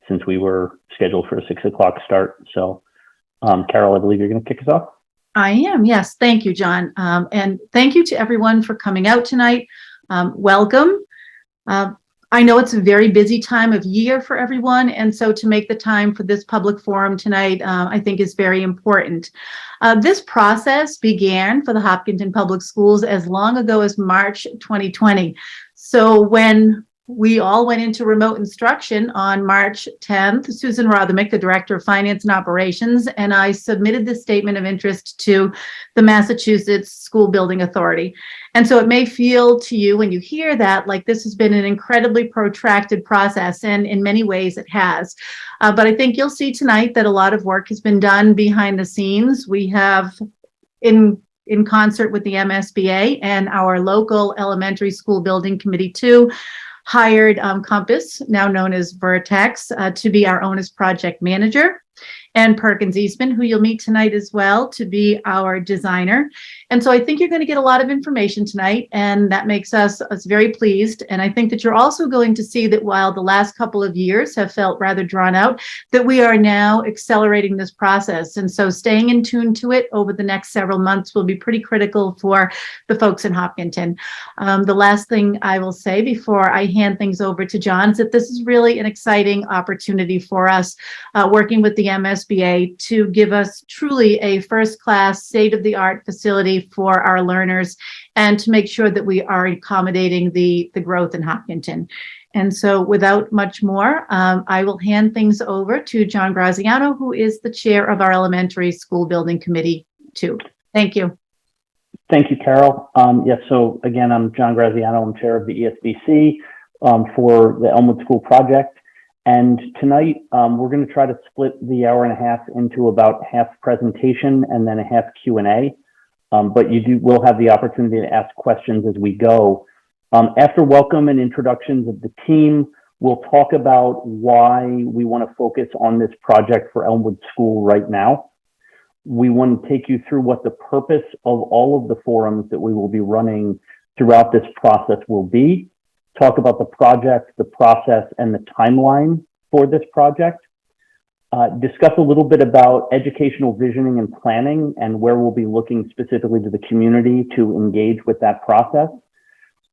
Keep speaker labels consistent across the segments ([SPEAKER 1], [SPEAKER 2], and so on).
[SPEAKER 1] since we were scheduled for a 6 o'clock start. So, Carol, I believe you're going to kick us off.
[SPEAKER 2] I am, yes. Thank you, John. And thank you to everyone for coming out tonight. Welcome. I know it's a very busy time of year for everyone, and so to make the time for this public forum tonight, I think is very important. This process began for the Hopkins Public Schools as long ago as March 2020. So when we all went into remote instruction on March 10th, Susan Rothermick, the Director of Finance and Operations, and I submitted this statement of interest to the Massachusetts School Building Authority. And so it may feel to you when you hear that like this has been an incredibly protracted process, and in many ways it has. But I think you'll see tonight that a lot of work has been done behind the scenes. We have, in concert with the MSBA and our local elementary school building committee too, hired Compass, now known as Vertex, to be our ONUS project manager, and Perkins Eastman, who you'll meet tonight as well, to be our designer. And so I think you're going to get a lot of information tonight, and that makes us very pleased. And I think that you're also going to see that while the last couple of years have felt rather drawn out, that we are now accelerating this process. And so staying in tune to it over the next several months will be pretty critical for the folks in Hopkinton. The last thing I will say before I hand things over to John is that this is really an exciting opportunity for us, working with the MSBA to give us truly a first-class, state-of-the-art facility for our learners, and to make sure that we are accommodating the growth in Hopkinton. And so without much more, I will hand things over to John Graziano, who is the chair of our elementary school building committee too. Thank you.
[SPEAKER 1] Thank you, Carol. Yes, so again, I'm John Graziano. I'm chair of the ESBC for the Elmwood School Project. And tonight, we're going to try to split the hour and a half into about half presentation and then a half Q&A. But you will have the opportunity to ask questions as we go. After welcome and introductions of the team, we'll talk about why we want to focus on this project for Elmwood School right now. We want to take you through what the purpose of all of the forums that we will be running throughout this process will be, talk about the project, the process, and the timeline for this project. Discuss a little bit about educational visioning and planning and where we'll be looking specifically to the community to engage with that process.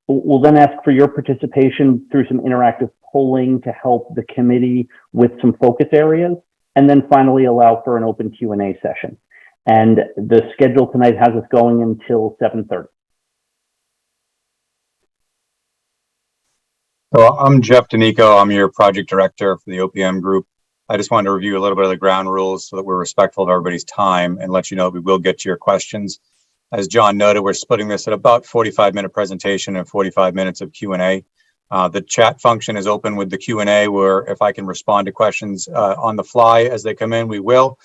[SPEAKER 1] We'll then ask for your participation through some interactive polling to help the committee with some focus areas, and then finally allow for an open Q&A session. And the schedule tonight has us going until 7:30.
[SPEAKER 3] So I'm Jeff Danico. I'm your project director for the OPM group. I just wanted to review a little bit of the ground rules so that we're respectful of everybody's time and let you know we will get to your questions. As John noted, we're splitting this at about 45-minute presentation and 45 minutes of Q&A. The chat function is open with the Q&A, where if I can respond to questions on the fly as they come in, we will.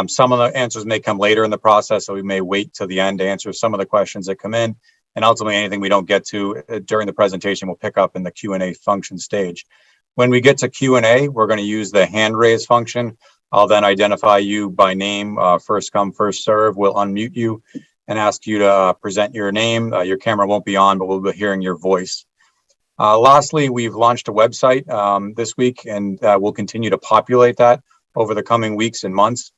[SPEAKER 3] Some of the answers may come later in the process, so we may wait till the end to answer some of the questions that come in. And ultimately, anything we don't get to during the presentation, we'll pick up in the Q&A function stage. When we get to Q&A, we're going to use the hand raise function. I'll then identify you by name, first come, first serve. We'll unmute you and ask you to present your name. Your camera won't be on, but we'll be hearing your voice. Lastly, we've launched a website this week, and we'll continue to populate that over the coming weeks and months.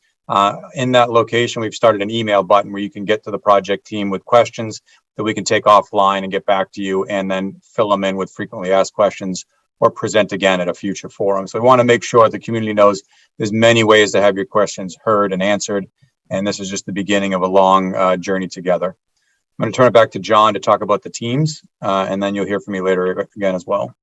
[SPEAKER 3] In that location, we've started an email button where you can get to the project team with questions that we can take offline and get back to you, and then fill them in with frequently asked questions or present again at a future forum. So we want to make sure the community knows there's many ways to have your questions heard and answered, and this is just the beginning of a long journey together. I'm going to turn it back to John to talk about the teams, and then you'll hear from me later again as well.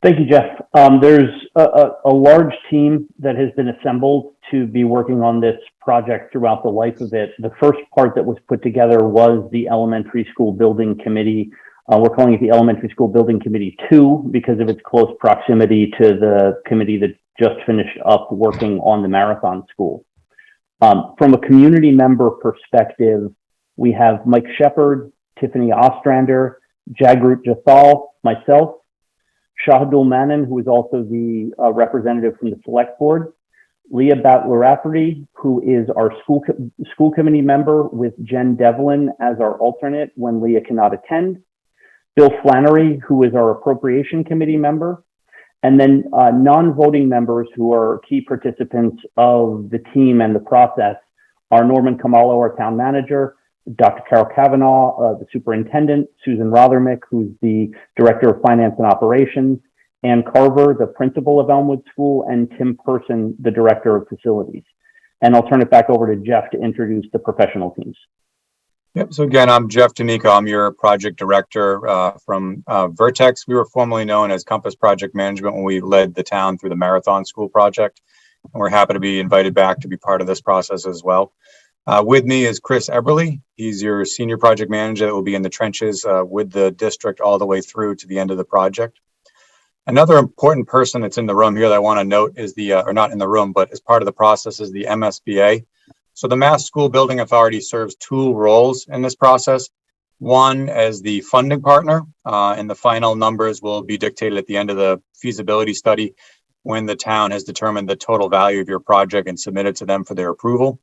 [SPEAKER 1] Thank you, Jeff. There's a large team that has been assembled to be working on this project throughout the life of it. The first part that was put together was the Elementary School Building Committee. We're calling it the Elementary School Building Committee 2 because of its close proximity to the committee that just finished up working on the Marathon School. From a community member perspective, we have Mike Shepard, Tiffany Ostrander, Jagrut Jathal, myself, Shahidul Manan, who is also the representative from the Select Board, Leah Batler-Rafferty, who is our school committee member, with Jen Devlin as our alternate when Leah cannot attend, Bill Flannery, who is our appropriation committee member, And then non-voting members who are key participants of the team and the process are Norman Kamalo, our town manager, Dr. Carol Kavanaugh, the superintendent, Susan Rothermick, who's the director of finance and operations, Ann Carver, the principal of Elmwood School, and Tim Person, the director of facilities. And I'll turn it back over to Jeff to introduce the professional teams.
[SPEAKER 3] Yep. So again, I'm Jeff Danico. I'm your project director from Vertex. We were formerly known as Compass Project Management when we led the town through the Marathon School project. And we're happy to be invited back to be part of this process as well. With me is Chris Eberly. He's your senior project manager that will be in the trenches with the district all the way through to the end of the project. Another important person that's in the room here that I want to note is or not in the room, but as part of the process is the MSBA. So the Mass School Building Authority serves two roles in this process. One as the funding partner, and the final numbers will be dictated at the end of the feasibility study when the town has determined the total value of your project and submitted to them for their approval.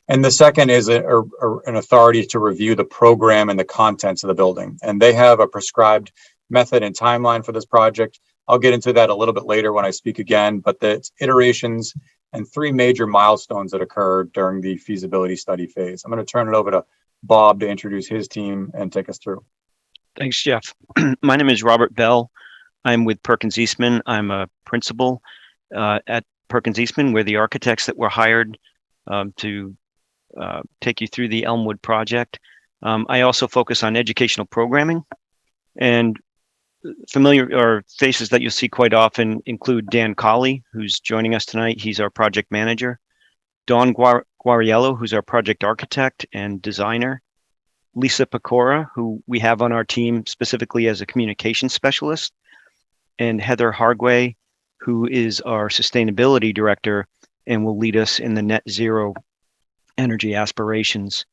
[SPEAKER 3] And the second is an authority to review the program and the contents of the building. And they have a prescribed method and timeline for this project. I'll get into that a little bit later when I speak again, but the iterations and three major milestones that occurred during the feasibility study phase. I'm going to turn it over to Bob to introduce his team and take us through.
[SPEAKER 4] Thanks, Jeff. My name is Robert Bell. I'm with Perkins Eastman. I'm a principal at Perkins Eastman. We're the architects that were hired to take you through the Elmwood project. I also focus on educational programming, and familiar or faces that you'll see quite often include Dan Colley, who's joining us tonight. He's our project manager. Dawn Guariello, who's our project architect and designer. Lisa Pecora, who we have on our team specifically as a communications specialist. And Heather Hargway, who is our sustainability director and will lead us in the net zero energy aspirations.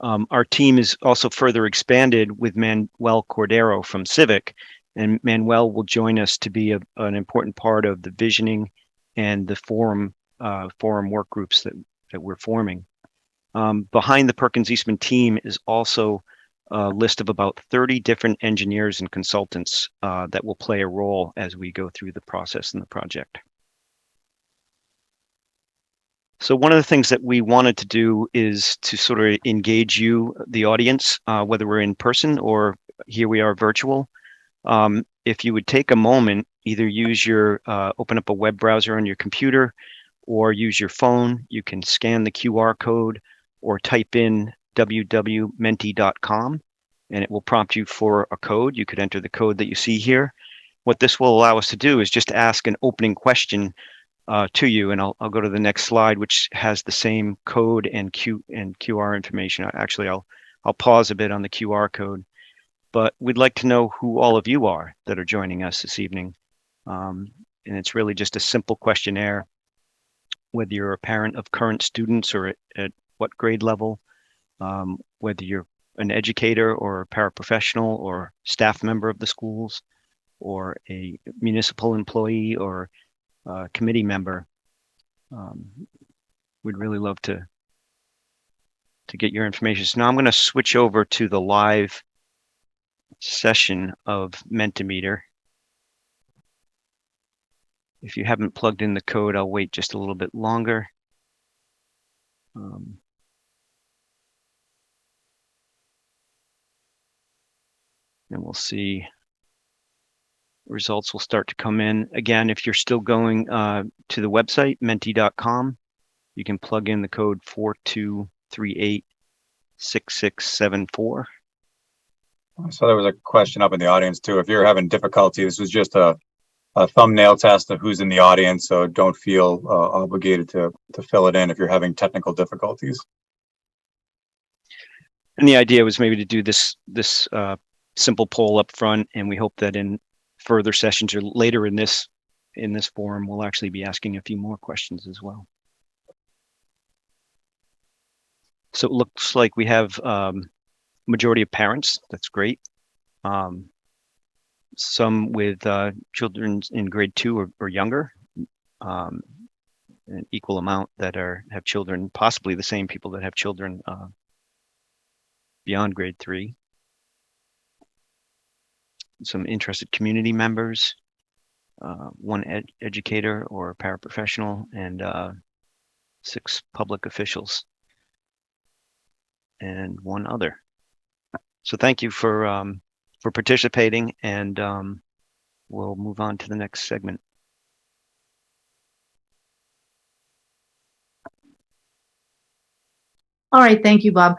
[SPEAKER 4] Our team is also further expanded with Manuel Cordero from Civic, and Manuel will join us to be an important part of the visioning and the forum work groups that we're forming. Behind the Perkins Eastman team is also a list of about 30 different engineers and consultants that will play a role as we go through the process in the project. So one of the things that we wanted to do is to sort of engage you, the audience, whether we're in person or here we are virtual. If you would take a moment, either use open up a web browser on your computer or use your phone. You can scan the QR code or type in www.menti.com and it will prompt you for a code. You could enter the code that you see here. What this will allow us to do is just ask an opening question to you, and I'll go to the next slide, which has the same code and QR information. Actually, I'll pause a bit on the QR code, but we'd like to know who all of you are that are joining us this evening. And it's really just a simple questionnaire, whether you're a parent of current students or at what grade level, whether you're an educator or a paraprofessional or staff member of the schools, or a municipal employee or committee member. We'd really love to get your information. So now I'm going to switch over to the live session of Mentimeter. If you haven't plugged in the code, I'll wait just a little bit longer. And we'll see. Results will start to come in. Again, if you're still going to the website, menti.com, you can plug in the code 42386674.
[SPEAKER 3] So there was a question up in the audience too. If you're having difficulty, this was just a thumbnail test of who's in the audience, so don't feel obligated to fill it in if you're having technical difficulties.
[SPEAKER 4] And the idea was maybe to do this simple poll up front, and we hope that in further sessions or later in this forum, we'll actually be asking a few more questions as well. So it looks like we have majority of parents. That's great. Some with children in grade 2 or younger, an equal amount that have children, possibly the same people that have children beyond grade 3. Some interested community members, one educator or paraprofessional, and 6 public officials, and 1 other. So thank you for participating, and we'll move on to the next segment.
[SPEAKER 2] All right, thank you, Bob.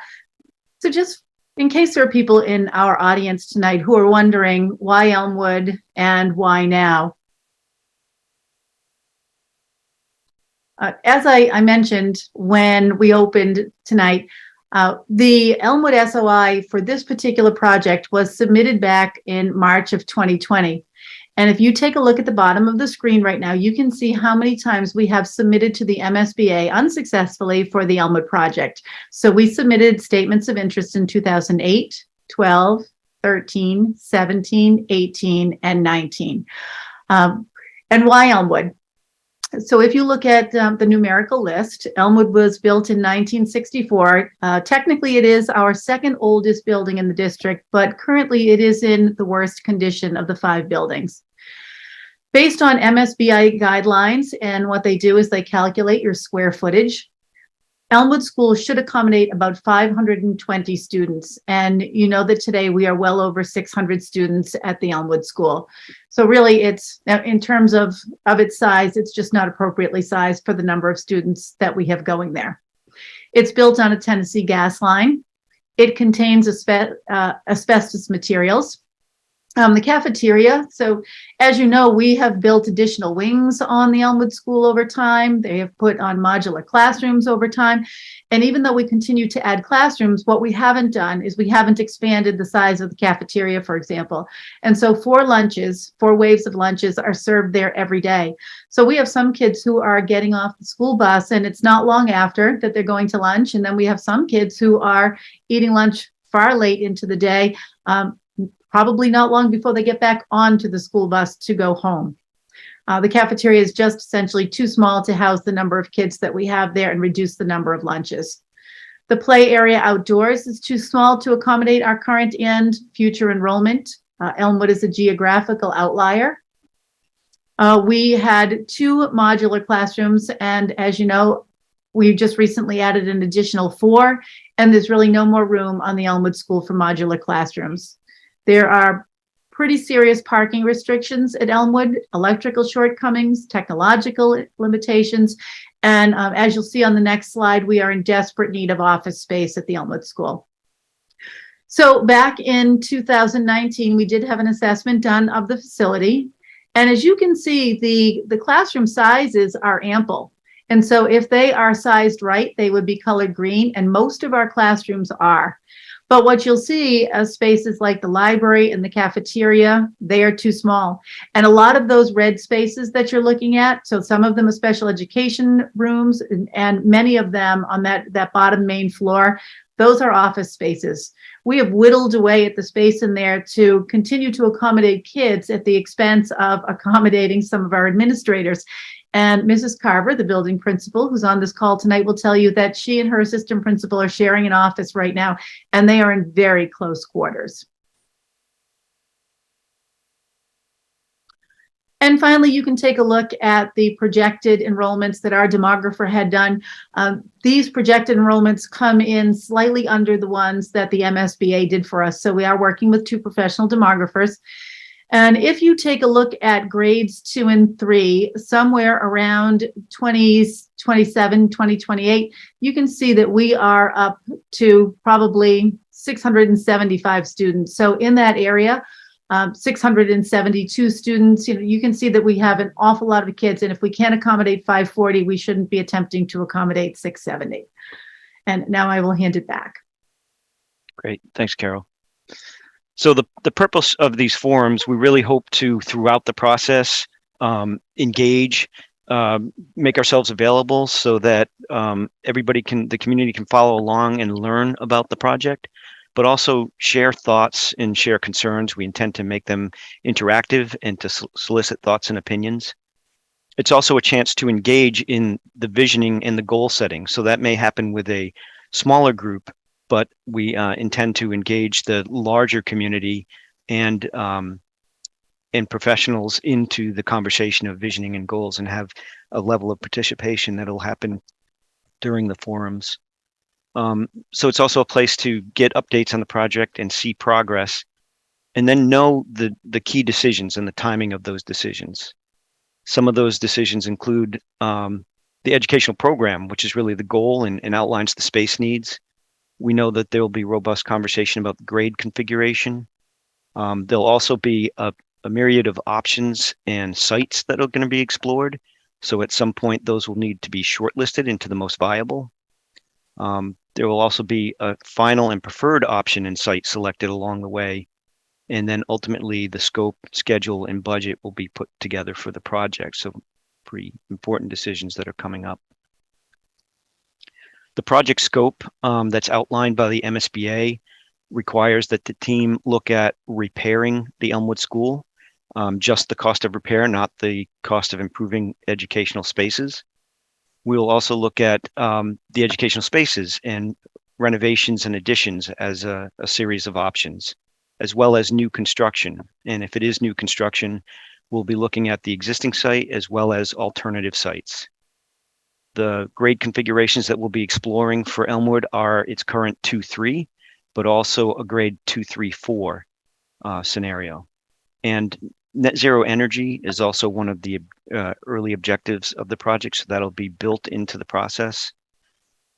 [SPEAKER 2] So just in case there are people in our audience tonight who are wondering why Elmwood and why now, as I mentioned when we opened tonight, the Elmwood SOI for this particular project was submitted back in March of 2020. And if you take a look at the bottom of the screen right now, you can see how many times we have submitted to the MSBA unsuccessfully for the Elmwood project. So we submitted statements of interest in 2008, 12, 13, 17, 18, and 19. And why Elmwood? So if you look at the numerical list, Elmwood was built in 1964. Technically, it is our 2nd oldest building in the district, but currently it is in the worst condition of the 5 buildings. Based on MSBA guidelines, and what they do is they calculate your square footage, Elmwood School should accommodate about 520 students. And you know that today we are well over 600 students at the Elmwood School. So really it's, in terms of its size, it's just not appropriately sized for the number of students that we have going there. It's built on a Tennessee gas line. It contains asbestos materials. The cafeteria, so as you know, we have built additional wings on the Elmwood School over time. They have put on modular classrooms over time. And even though we continue to add classrooms, what we haven't done is we haven't expanded the size of the cafeteria, for example. And so 4 waves of lunches are served there every day. So we have some kids who are getting off the school bus and it's not long after that they're going to lunch. And then we have some kids who are eating lunch far late into the day, probably not long before they get back onto the school bus to go home. The cafeteria is just essentially too small to house the number of kids that we have there and reduce the number of lunches. The play area outdoors is too small to accommodate our current and future enrollment. Elmwood is a geographical outlier. We had 2 modular classrooms, and as you know, we just recently added an additional 4, and there's really no more room on the Elmwood School for modular classrooms. There are pretty serious parking restrictions at Elmwood, electrical shortcomings, technological limitations, and as you'll see on the next slide, we are in desperate need of office space at the Elmwood School. So back in 2019, we did have an assessment done of the facility, and as you can see, the classroom sizes are ample. And so if they are sized right, they would be colored green, and most of our classrooms are. But what you'll see as spaces like the library and the cafeteria, they are too small. And a lot of those red spaces that you're looking at, so some of them are special education rooms, and many of them on that bottom main floor, those are office spaces. We have whittled away at the space in there to continue to accommodate kids at the expense of accommodating some of our administrators. And Mrs. Carver, the building principal, who's on this call tonight, will tell you that she and her assistant principal are sharing an office right now, and they are in very close quarters. And finally, you can take a look at the projected enrollments that our demographer had done. These projected enrollments come in slightly under the ones that the MSBA did for us. So we are working with 2 professional demographers. And if you take a look at grades 2 and 3, somewhere around 2027, 2028, you can see that we are up to probably 675 students. So in that area, 672 students, you can see that we have an awful lot of kids. And if we can't accommodate 540, we shouldn't be attempting to accommodate 670. And now I will hand it back.
[SPEAKER 4] Great. Thanks, Carol. So the purpose of these forums, we really hope to, throughout the process, engage, make ourselves available so that the community can follow along and learn about the project, but also share thoughts and share concerns. We intend to make them interactive and to solicit thoughts and opinions. It's also a chance to engage in the visioning and the goal setting. So that may happen with a smaller group, but we intend to engage the larger community and and professionals into the conversation of visioning and goals and have a level of participation that'll happen during the forums. So it's also a place to get updates on the project and see progress, and then know the key decisions and the timing of those decisions. Some of those decisions include the educational program, which is really the goal and outlines the space needs. We know that there will be robust conversation about the grade configuration. There'll also be a myriad of options and sites that are going to be explored. So at some point, those will need to be shortlisted into the most viable. There will also be a final and preferred option and site selected along the way. And then ultimately the scope, schedule, and budget will be put together for the project. So pretty important decisions that are coming up. The project scope that's outlined by the MSBA requires that the team look at repairing the Elmwood School, just the cost of repair, not the cost of improving educational spaces. We'll also look at the educational spaces and renovations and additions as a series of options, as well as new construction. And if it is new construction, we'll be looking at the existing site as well as alternative sites. The grade configurations that we'll be exploring for Elmwood are its current 2-3, but also a grade 2-3-4 scenario. And net zero energy is also one of the early objectives of the project, so that'll be built into the process.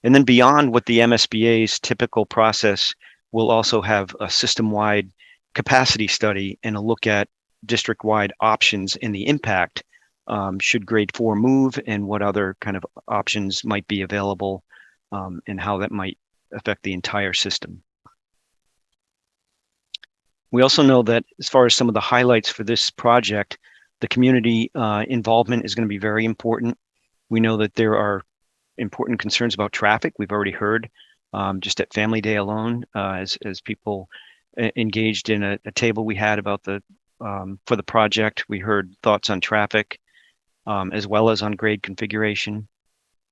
[SPEAKER 4] And then beyond what the MSBA's typical process, we'll also have a system-wide capacity study and a look at district-wide options and the impact should grade 4 move, and what other kind of options might be available and how that might affect the entire system. We also know that as far as some of the highlights for this project, the community involvement is going to be very important. We know that there are important concerns about traffic. We've already heard just at Family Day alone, as people engaged in a table we had about for the project. We heard thoughts on traffic as well as on grade configuration.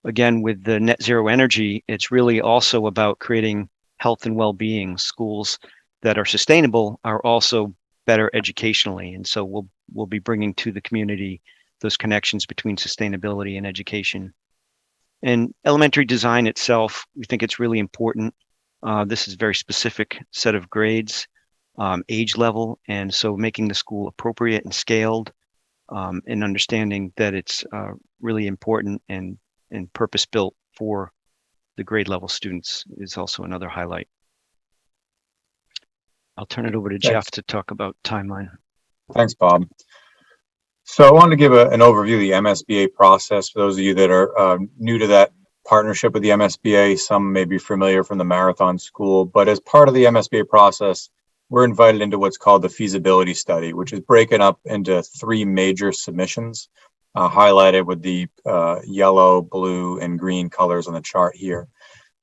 [SPEAKER 4] Again, with the net zero energy, it's really also about creating health and well-being. Schools that are sustainable are also better educationally. And so we'll be bringing to the community those connections between sustainability and education. And elementary design itself, we think it's really important. This is a very specific set of grades, age level, and so making the school appropriate and scaled, and understanding that it's really important and purpose-built for the grade level students is also another highlight. I'll turn it over to Jeff to talk about timeline.
[SPEAKER 3] Thanks, Bob. So I wanted to give an overview of the MSBA process for those of you that are new to that partnership with the MSBA. Some may be familiar from the Marathon School, but as part of the MSBA process, we're invited into what's called the feasibility study, which is broken up into 3 major submissions, highlighted with the yellow, blue, and green colors on the chart here.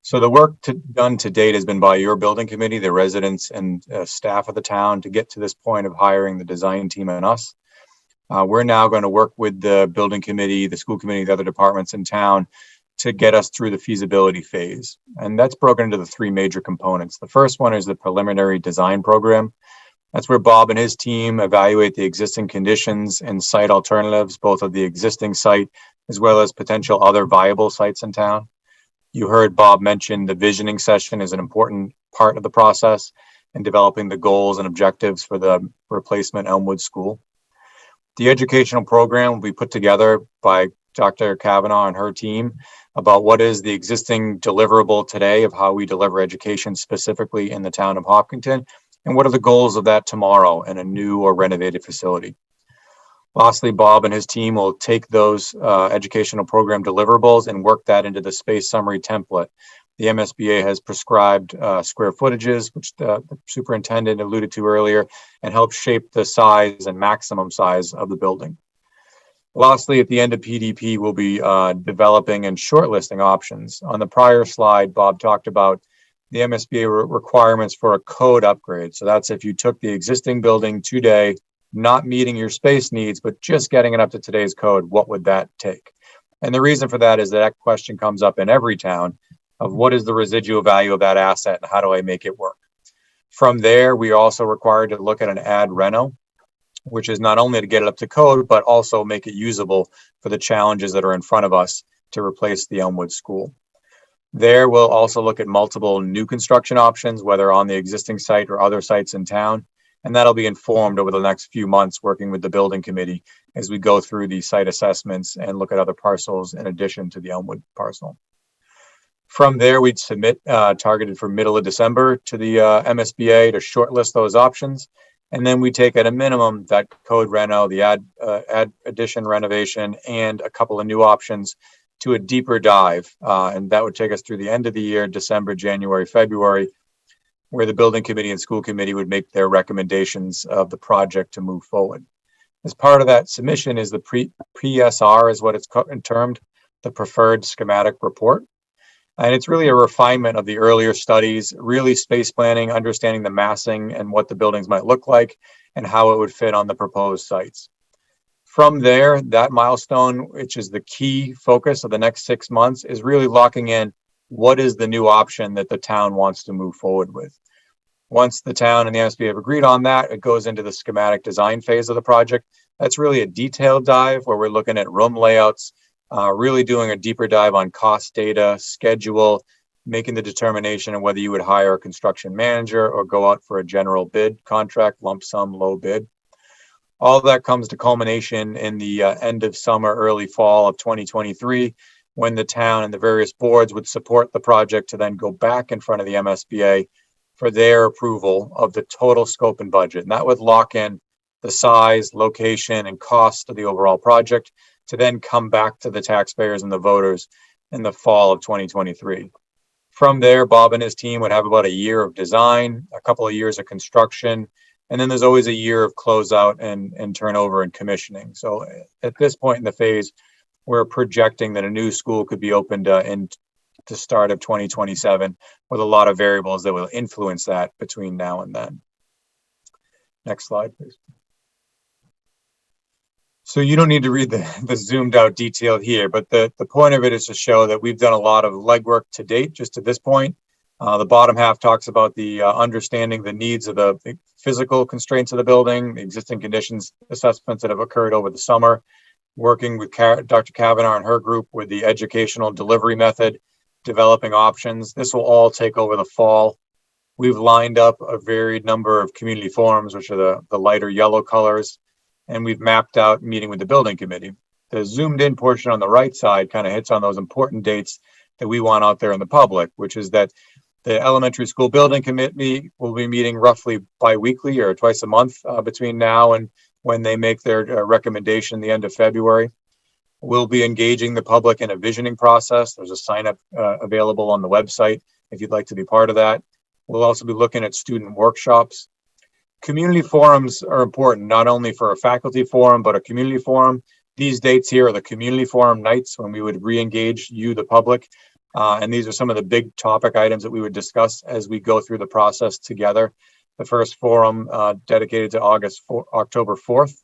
[SPEAKER 3] So the work done to date has been by your building committee, the residents and staff of the town, to get to this point of hiring the design team and us. We're now going to work with the building committee, the school committee, the other departments in town to get us through the feasibility phase. And that's broken into the 3 major components. The first one is the preliminary design program. That's where Bob and his team evaluate the existing conditions and site alternatives, both of the existing site as well as potential other viable sites in town. You heard Bob mention the visioning session is an important part of the process in developing the goals and objectives for the replacement Elmwood School. The educational program will be put together by Dr. Kavanaugh and her team about what is the existing deliverable today of how we deliver education specifically in the town of Hopkinton, and what are the goals of that tomorrow in a new or renovated facility. Lastly, Bob and his team will take those educational program deliverables and work that into the space summary template. The MSBA has prescribed square footages, which the superintendent alluded to earlier, and help shape the size and maximum size of the building. Lastly, at the end of PDP, we'll be developing and shortlisting options. On the prior slide, Bob talked about the MSBA requirements for a code upgrade. So that's if you took the existing building today, not meeting your space needs, but just getting it up to today's code, what would that take? And the reason for that is that question comes up in every town of what is the residual value of that asset and how do I make it work? From there, we are also required to look at an ad reno, which is not only to get it up to code, but also make it usable for the challenges that are in front of us to replace the Elmwood School. There, we'll also look at multiple new construction options, whether on the existing site or other sites in town. And that'll be informed over the next few months, working with the building committee as we go through the site assessments and look at other parcels in addition to the Elmwood parcel. From there, we'd submit targeted for middle of December to the MSBA to shortlist those options. And then we take at a minimum that code reno, the add addition renovation, and a couple of new options to a deeper dive. And that would take us through the end of the year, December, January, February, where the building committee and school committee would make their recommendations of the project to move forward. As part of that submission is the PSR is what it's termed, the preferred schematic report. And it's really a refinement of the earlier studies, really space planning, understanding the massing and what the buildings might look like and how it would fit on the proposed sites. From there, that milestone, which is the key focus of the next 6 months, is really locking in what is the new option that the town wants to move forward with. Once the town and the MSBA have agreed on that, it goes into the schematic design phase of the project. That's really a detailed dive where we're looking at room layouts, really doing a deeper dive on cost data, schedule, making the determination of whether you would hire a construction manager or go out for a general bid contract, lump sum, low bid. All of that comes to culmination in the end of summer, early fall of 2023, when the town and the various boards would support the project to then go back in front of the MSBA for their approval of the total scope and budget. And that would lock in the size, location, and cost of the overall project to then come back to the taxpayers and the voters in the fall of 2023. From there, Bob and his team would have about a year of design, a couple of years of construction, and then there's always a year of closeout and turnover and commissioning. So at this point in the phase, we're projecting that a new school could be opened in the start of 2027 with a lot of variables that will influence that between now and then. Next slide, please. So you don't need to read the zoomed out detail here, but the point of it is to show that we've done a lot of legwork to date, just to this point. The bottom half talks about the understanding the needs of the physical constraints of the building, the existing conditions assessments that have occurred over the summer, working with Dr. Kavanaugh and her group with the educational delivery method, developing options. This will all take over the fall. We've lined up a varied number of community forums, which are the lighter yellow colors, and we've mapped out meeting with the building committee. The zoomed in portion on the right side kind of hits on those important dates that we want out there in the public, which is that the elementary school building committee will be meeting roughly bi-weekly or twice a month between now and when they make their recommendation the end of February. We'll be engaging the public in a visioning process. There's a sign up available on the website if you'd like to be part of that. We'll also be looking at student workshops. Community forums are important, not only for a faculty forum, but a community forum. These dates here are the community forum nights when we would re-engage you, the public. And these are some of the big topic items that we would discuss as we go through the process together. The first forum dedicated to October 4th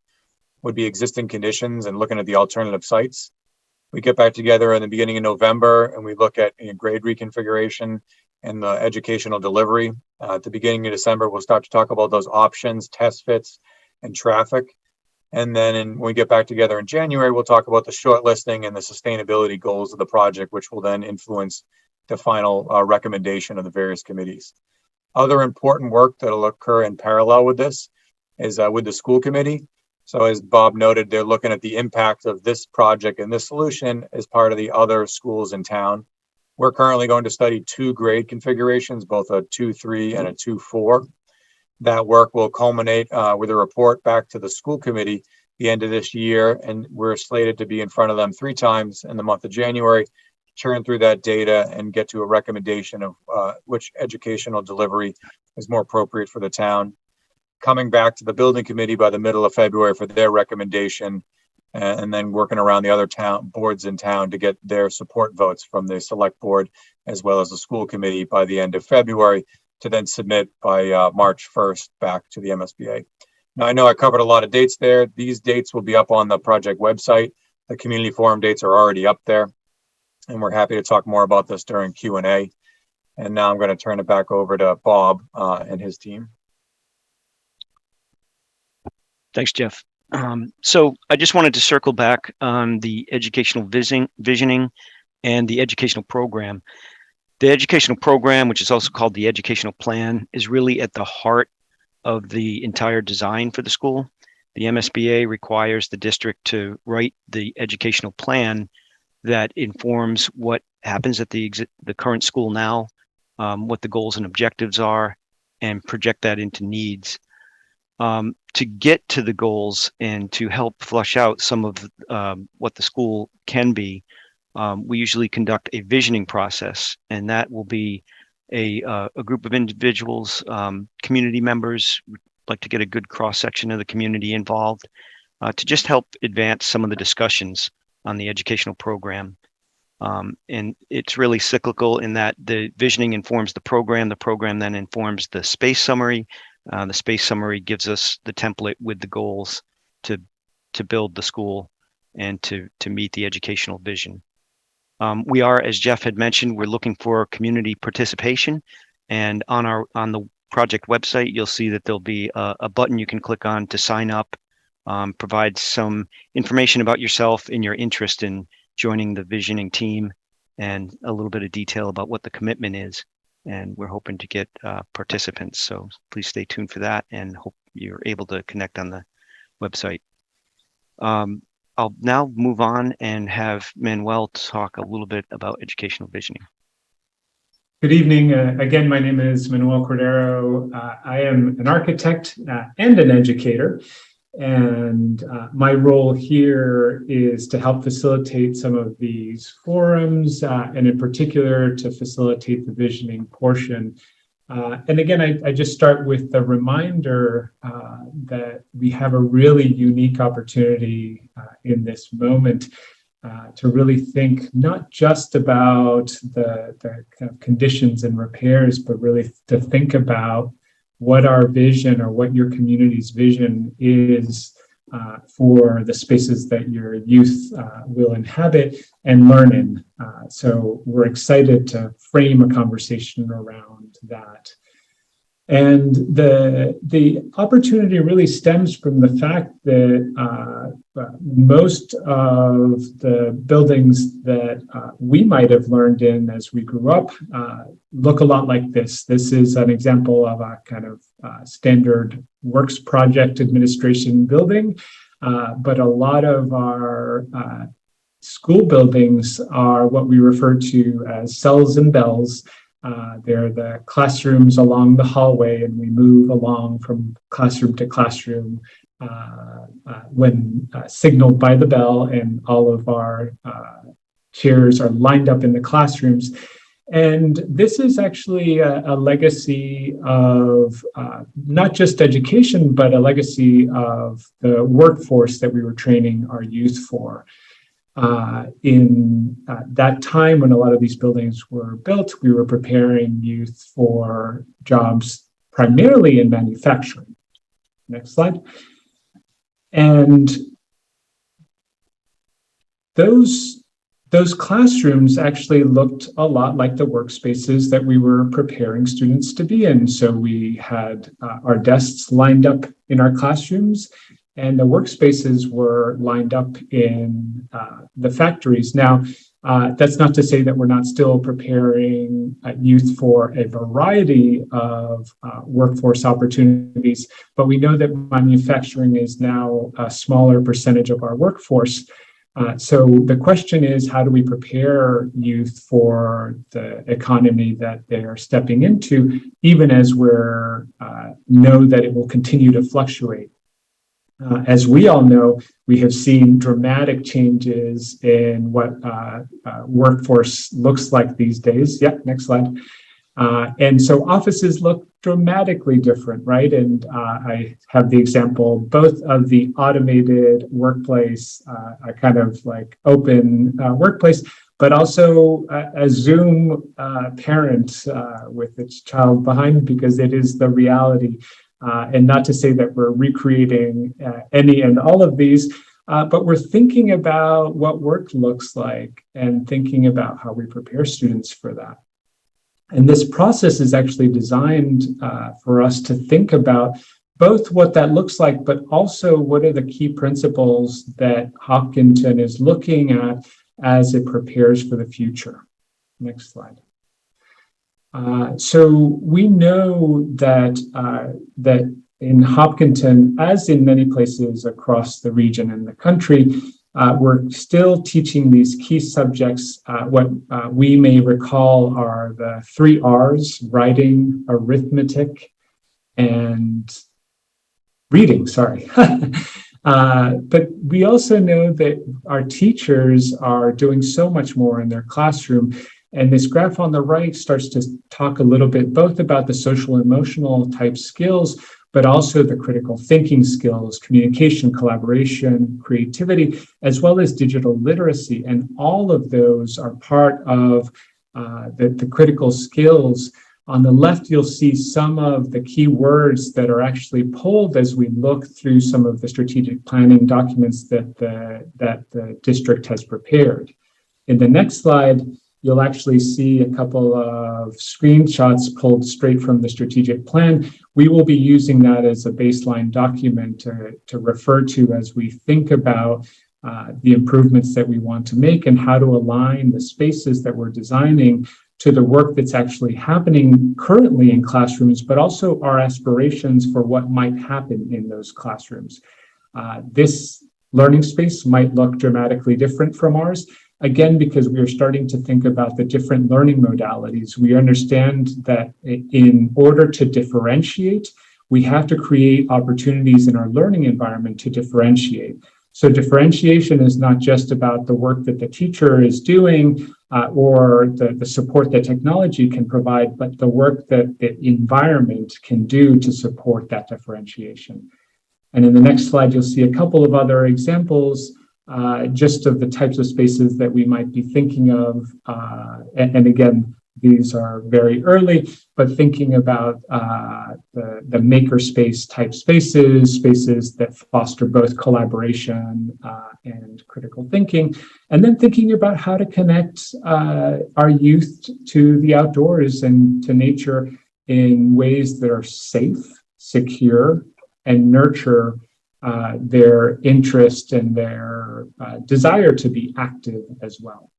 [SPEAKER 3] would be existing conditions and looking at the alternative sites. We get back together in the beginning of November and we look at grade reconfiguration and the educational delivery. At the beginning of December, we'll start to talk about those options, test fits, and traffic. And then when we get back together in January, we'll talk about the shortlisting and the sustainability goals of the project, which will then influence the final recommendation of the various committees. Other important work that will occur in parallel with this is with the school committee. So as Bob noted, they're looking at the impact of this project and this solution as part of the other schools in town. We're currently going to study 2 grade configurations, both a 2-3 and a 2-4. That work will culminate with a report back to the school committee the end of this year, and we're slated to be in front of them 3 times in the month of January, churn through that data and get to a recommendation of which educational delivery is more appropriate for the town. Coming back to the building committee by the middle of February for their recommendation, and then working around the other town boards in town to get their support votes from the select board as well as the school committee by the end of February to then submit by March 1st back to the MSBA. Now, I know I covered a lot of dates there. These dates will be up on the project website. The community forum dates are already up there, and we're happy to talk more about this during Q&A. And now I'm going to turn it back over to Bob and his team.
[SPEAKER 4] Thanks, Jeff. So I just wanted to circle back on the educational visioning and the educational program. The educational program, which is also called the educational plan, is really at the heart of the entire design for the school. The MSBA requires the district to write the educational plan that informs what happens at the current school now, what the goals and objectives are, and project that into needs. To get to the goals and to help flush out some of what the school can be, we usually conduct a visioning process, and that will be a group of individuals, community members. We'd like to get a good cross-section of the community involved to just help advance some of the discussions on the educational program. And it's really cyclical in that the visioning informs the program then informs the space summary. The space summary gives us the template with the goals to build the school and to meet the educational vision. We are, as Jeff had mentioned, we're looking for community participation, and on the project website, you'll see that there'll be a button you can click on to sign up, provide some information about yourself and your interest in joining the visioning team, and a little bit of detail about what the commitment is. And we're hoping to get participants. So please stay tuned for that and hope you're able to connect on the website. I'll now move on and have Manuel talk a little bit about educational visioning.
[SPEAKER 5] Good evening. Again, my name is Manuel Cordero. I am an architect and an educator. And my role here is to help facilitate some of these forums, and in particular to facilitate the visioning portion. And again, I just start with the reminder that we have a really unique opportunity in this moment to really think not just about the kind of conditions and repairs, but really to think about what our vision or what your community's vision is for the spaces that your youth will inhabit and learn in. So we're excited to frame a conversation around that. And the opportunity really stems from the fact that most of the buildings that we might have learned in as we grew up look a lot like this. This is an example of a kind of standard works project administration building, but a lot of our school buildings are what we refer to as cells and bells. They're the classrooms along the hallway, and we move along from classroom to classroom when signaled by the bell, and all of our chairs are lined up in the classrooms. And this is actually a legacy of not just education, but a legacy of the workforce that we were training our youth for. In that time when a lot of these buildings were built, we were preparing youth for jobs primarily in manufacturing. Next slide. And those classrooms actually looked a lot like the workspaces that we were preparing students to be in. So we had our desks lined up in our classrooms, and the workspaces were lined up in the factories. Now, that's not to say that we're not still preparing youth for a variety of workforce opportunities, but we know that manufacturing is now a smaller percentage of our workforce. So the question is, how do we prepare youth for the economy that they're stepping into, even as we're know that it will continue to fluctuate? As we all know, we have seen dramatic changes in what workforce looks like these days. Yeah, next slide. And so offices look dramatically different, right? And I have the example both of the automated workplace, a kind of like open workplace, but also a Zoom parent with its child behind, because it is the reality. And not to say that we're recreating any and all of these, but we're thinking about what work looks like and thinking about how we prepare students for that. And this process is actually designed for us to think about both what that looks like, but also what are the key principles that Hopkins is looking at as it prepares for the future. Next slide. So we know that in Hopkinton, as in many places across the region and the country, we're still teaching these key subjects, what we may recall are the 3 R's: writing, arithmetic, and reading, sorry. But we also know that our teachers are doing so much more in their classroom. And this graph on the right starts to talk a little bit both about the social emotional type skills, but also the critical thinking skills, communication, collaboration, creativity, as well as digital literacy. And all of those are part of the critical skills. On the left, you'll see some of the key words that are actually pulled as we look through some of the strategic planning documents that the district has prepared. In the next slide, you'll actually see a couple of screenshots pulled straight from the strategic plan. We will be using that as a baseline document to refer to as we think about the improvements that we want to make and how to align the spaces that we're designing to the work that's actually happening currently in classrooms, but also our aspirations for what might happen in those classrooms. This learning space might look dramatically different from ours. Again, because we are starting to think about the different learning modalities, we understand that in order to differentiate, we have to create opportunities in our learning environment to differentiate. So differentiation is not just about the work that the teacher is doing or the support that technology can provide, but the work that the environment can do to support that differentiation. And in the next slide, you'll see a couple of other examples just of the types of spaces that we might be thinking of. And again, these are very early, but thinking about the makerspace type spaces that foster both collaboration and critical thinking, and then thinking about how to connect our youth to the outdoors and to nature in ways that are safe, secure, and nurture their interest and their desire to be active as well.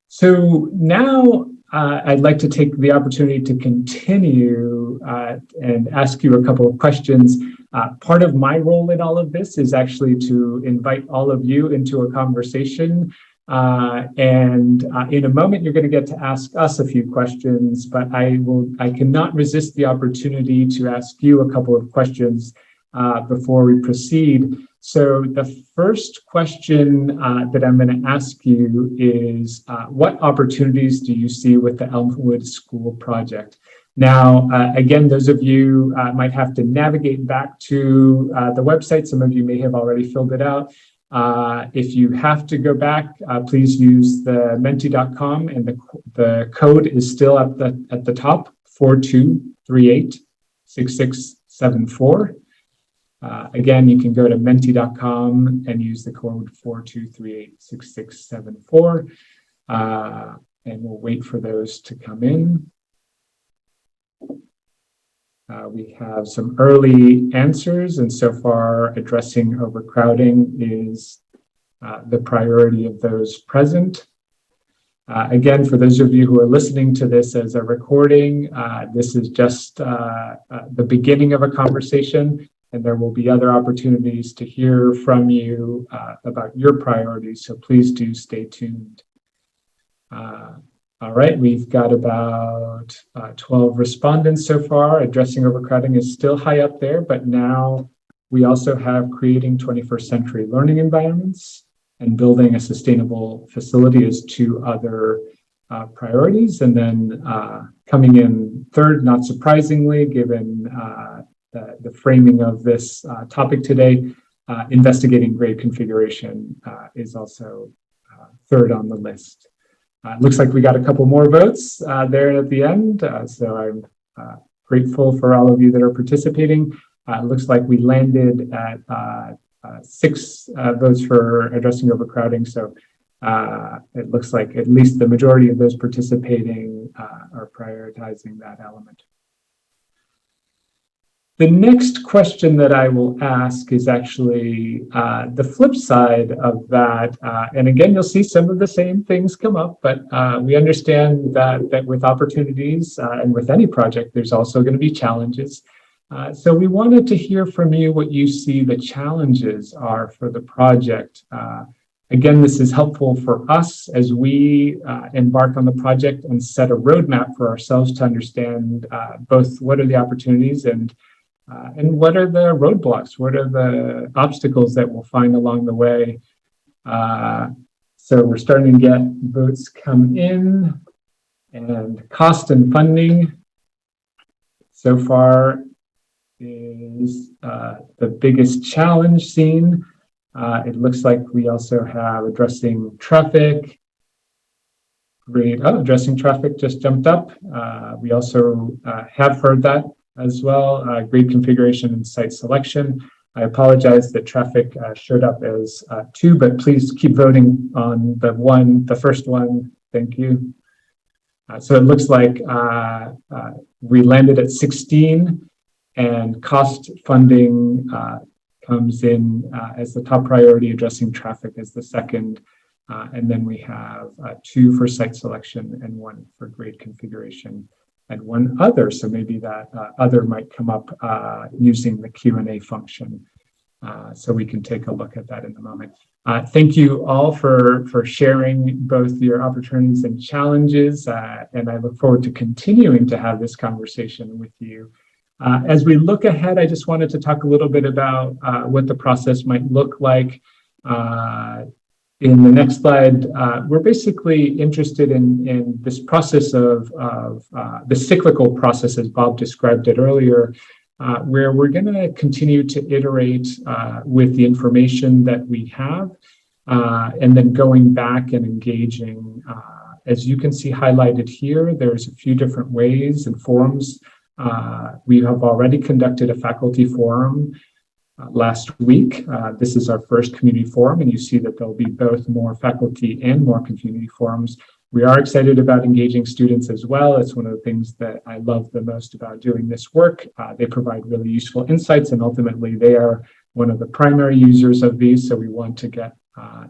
[SPEAKER 5] So now I'd like to take the opportunity to continue and ask you a couple of questions. Part of my role in all of this is actually to invite all of you into a conversation. And in a moment, you're going to get to ask us a few questions, but I cannot resist the opportunity to ask you a couple of questions before we proceed. So the first question that I'm going to ask you is, what opportunities do you see with the Elmwood School project? Now, again, those of you might have to navigate back to the website. Some of you may have already filled it out. If you have to go back, please use the menti.com, and the code is still at the top, 42386674. Again, you can go to menti.com and use the code 42386674, and we'll wait for those to come in. We have some early answers, and so far addressing overcrowding is the priority of those present. Again, for those of you who are listening to this as a recording, this is just the beginning of a conversation, and there will be other opportunities to hear from you about your priorities, so please do stay tuned. All right, we've got about 12 respondents so far. Addressing overcrowding is still high up there, but now we also have creating 21st century learning environments and building a sustainable facility as 2 other priorities. And then coming in third, not surprisingly, given the framing of this topic today, investigating grade configuration is also third on the list. Looks like we got a couple more votes there at the end, so I'm grateful for all of you that are participating. Looks like we landed at 6 votes for addressing overcrowding, so it looks like at least the majority of those participating are prioritizing that element. The next question that I will ask is actually the flip side of that. And again, you'll see some of the same things come up, but we understand that with opportunities and with any project, there's also going to be challenges. So we wanted to hear from you what you see the challenges are for the project. Again, this is helpful for us as we embark on the project and set a roadmap for ourselves to understand both what are the opportunities and what are the roadblocks, what are the obstacles that we'll find along the way. So we're starting to get votes come in, and cost and funding so far is the biggest challenge seen. It looks like we also have addressing traffic. Great. Oh, addressing traffic just jumped up. We also have heard that as well. Grade configuration and site selection. I apologize that traffic showed up as 2, but please keep voting on the first one. Thank you. So it looks like we landed at 16, and cost funding comes in as the top priority, addressing traffic as the second. And then we have 2 for site selection and 1 for grade configuration and 1 other. So maybe that other might come up using the Q&A function. So we can take a look at that in a moment. Thank you all for sharing both your opportunities and challenges. And I look forward to continuing to have this conversation with you. As we look ahead, I just wanted to talk a little bit about what the process might look like. In the next slide, we're basically interested in this process of the cyclical process, as Bob described it earlier, where we're going to continue to iterate with the information that we have, and then going back and engaging. As you can see highlighted here, there's a few different ways and forums. We have already conducted a faculty forum last week. This is our first community forum, and you see that there'll be both more faculty and more community forums. We are excited about engaging students as well. It's one of the things that I love the most about doing this work. They provide really useful insights, and ultimately they are one of the primary users of these, so we want to get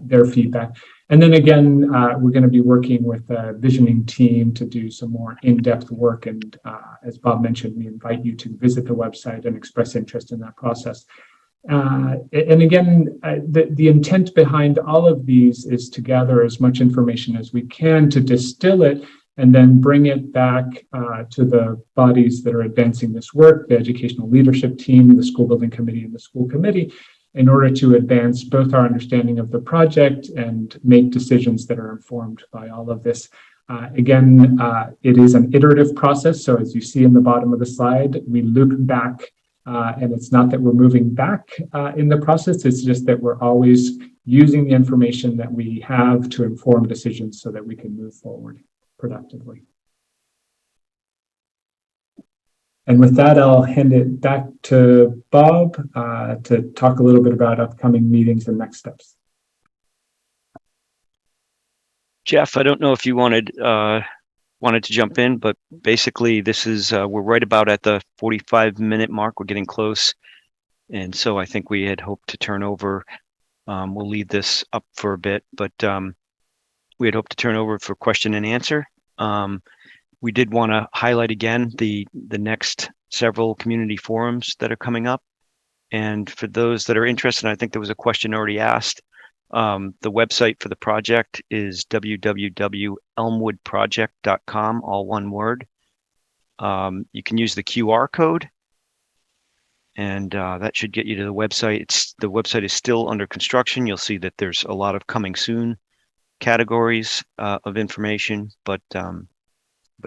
[SPEAKER 5] their feedback. And then again, we're going to be working with the visioning team to do some more in-depth work. And as Bob mentioned, we invite you to visit the website and express interest in that process. And again, the intent behind all of these is to gather as much information as we can to distill it and then bring it back to the bodies that are advancing this work, the educational leadership team, the school building committee, and the school committee, in order to advance both our understanding of the project and make decisions that are informed by all of this. Again, it is an iterative process. So as you see in the bottom of the slide, we look back. And it's not that we're moving back in the process, it's just that we're always using the information that we have to inform decisions so that we can move forward productively. And with that, I'll hand it back to Bob to talk a little bit about upcoming meetings and next steps.
[SPEAKER 4] Jeff, I don't know if you wanted to jump in, but basically this is, we're right about at the 45-minute mark. We're getting close. And so I think we had hoped to turn over, we'll leave this up for a bit, but we had hoped to turn over for question and answer. We did want to highlight again the next several community forums that are coming up. And for those that are interested, I think there was a question already asked. The website for the project is www.elmwoodproject.com, all one word. You can use the QR code, and that should get you to the website. The website is still under construction. You'll see that there's a lot of coming soon categories of information, but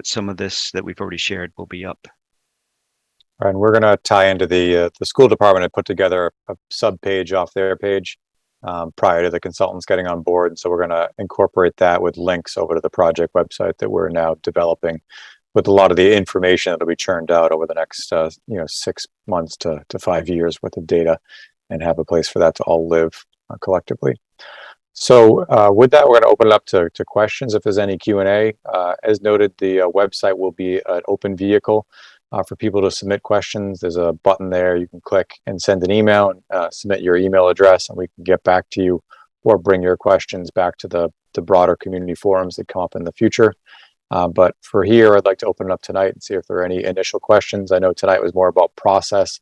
[SPEAKER 4] some of this that we've already shared will be up.
[SPEAKER 3] All right, and we're going to tie into the school department and put together a sub page off their page prior to the consultants getting on board. So we're going to incorporate that with links over to the project website that we're now developing, with a lot of the information that will be churned out over the next 6 months to 5 years worth of data, and have a place for that to all live collectively. So with that, we're going to open it up to questions if there's any Q&A. As noted, the website will be an open vehicle. for people to submit questions. There's a button there you can click and send an email and submit your email address, and we can get back to you or bring your questions back to the broader community forums that come up in the future. But for here, I'd like to open it up tonight and see if there are any initial questions. I know tonight was more about process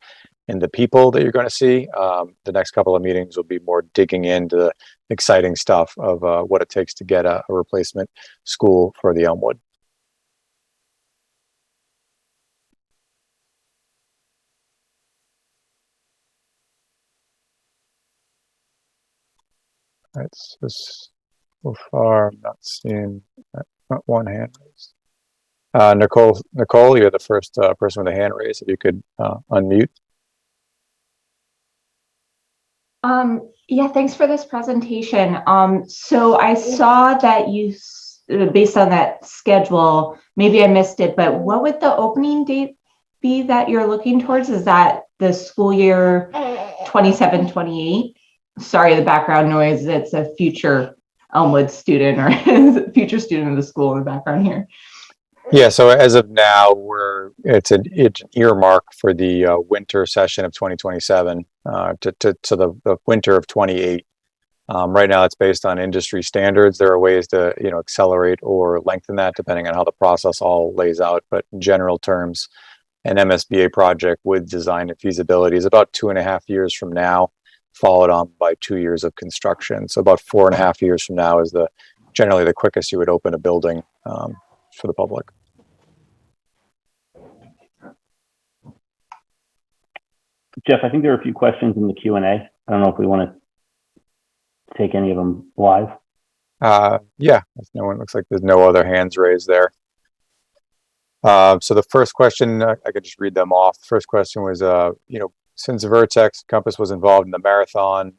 [SPEAKER 3] and the people that you're going to see. The next couple of meetings will be more digging into the exciting stuff of what it takes to get a replacement school for the Elmwood. All right, so far I'm not seeing not one hand raised. Nicole, you're the first person with a hand raised. If you could unmute.
[SPEAKER 6] Yeah, thanks for this presentation. So I saw that you, based on that schedule, maybe I missed it, but what would the opening date be that you're looking towards? Is that the school year 27-28? Sorry, the background noise. It's a future Elmwood student or future student of the school in the background here.
[SPEAKER 3] Yeah, so as of now, it's an earmark for the winter session of 2027 to the winter of 28. Right now, it's based on industry standards. There are ways to accelerate or lengthen that depending on how the process all lays out. But in general terms, an MSBA project with design and feasibility is about 2.5 years from now, followed on by 2 years of construction. So about 4.5 years from now is generally the quickest you would open a building for the public.
[SPEAKER 1] Jeff, I think there are a few questions in the Q&A. I don't know if we want to take any of them live.
[SPEAKER 3] Yeah, if no one, looks like there's no other hands raised there. So the first question, I could just read them off. The first question was, since Vertex Compass was involved in the marathon,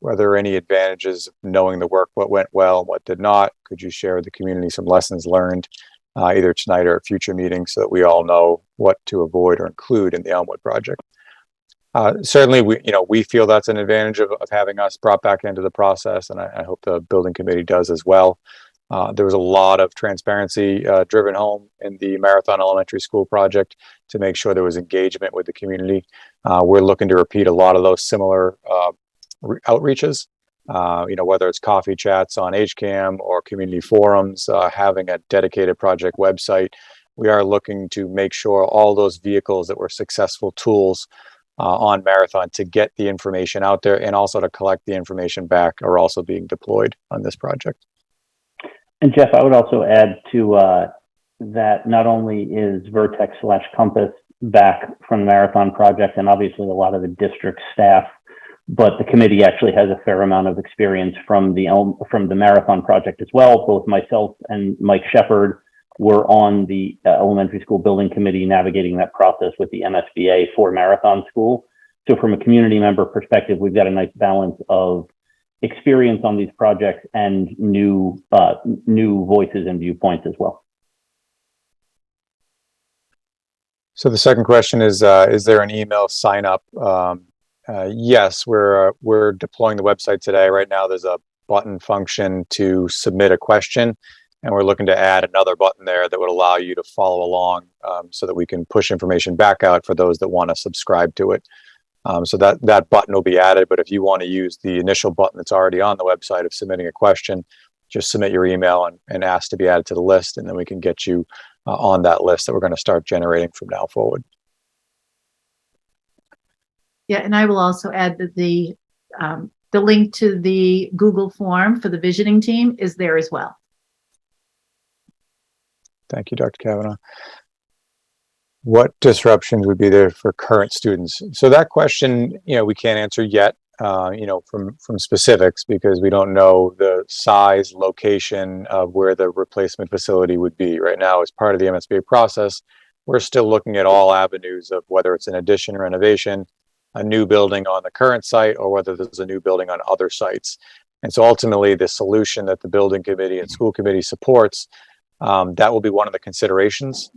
[SPEAKER 3] were there any advantages of knowing the work, what went well and what did not? Could you share with the community some lessons learned, either tonight or at future meetings, so that we all know what to avoid or include in the Elmwood project? Certainly, we feel that's an advantage of having us brought back into the process, and I hope the building committee does as well. There was a lot of transparency driven home in the Marathon Elementary School project to make sure there was engagement with the community. We're looking to repeat a lot of those similar outreaches, whether it's coffee chats on HCAM or community forums, having a dedicated project website. We are looking to make sure all those vehicles that were successful tools on Marathon to get the information out there and also to collect the information back are also being deployed on this project.
[SPEAKER 1] And Jeff, I would also add to that not only is Vertex/Compass back from the Marathon project, and obviously a lot of the district staff, but the committee actually has a fair amount of experience from the Marathon project as well. Both myself and Mike Shepard were on the elementary school building committee navigating that process with the MSBA for Marathon School. So from a community member perspective, we've got a nice balance of experience on these projects and new voices and viewpoints as well.
[SPEAKER 3] So the second question is there an email sign up? Yes, we're deploying the website today. Right now, there's a button function to submit a question, and we're looking to add another button there that would allow you to follow along so that we can push information back out for those that want to subscribe to it. So that button will be added, but if you want to use the initial button that's already on the website of submitting a question, just submit your email and ask to be added to the list, and then we can get you on that list that we're going to start generating from now forward.
[SPEAKER 2] Yeah, and I will also add that the link to the Google form for the visioning team is there as well.
[SPEAKER 3] Thank you, Dr. Kavanaugh. What disruptions would be there for current students? So that question, we can't answer yet, from specifics, because we don't know the size, location of where the replacement facility would be. Right now, as part of the MSBA process, we're still looking at all avenues of whether it's an addition or renovation, a new building on the current site, or whether there's a new building on other sites. And so ultimately, the solution that the building committee and school committee supports, that will be one of the considerations.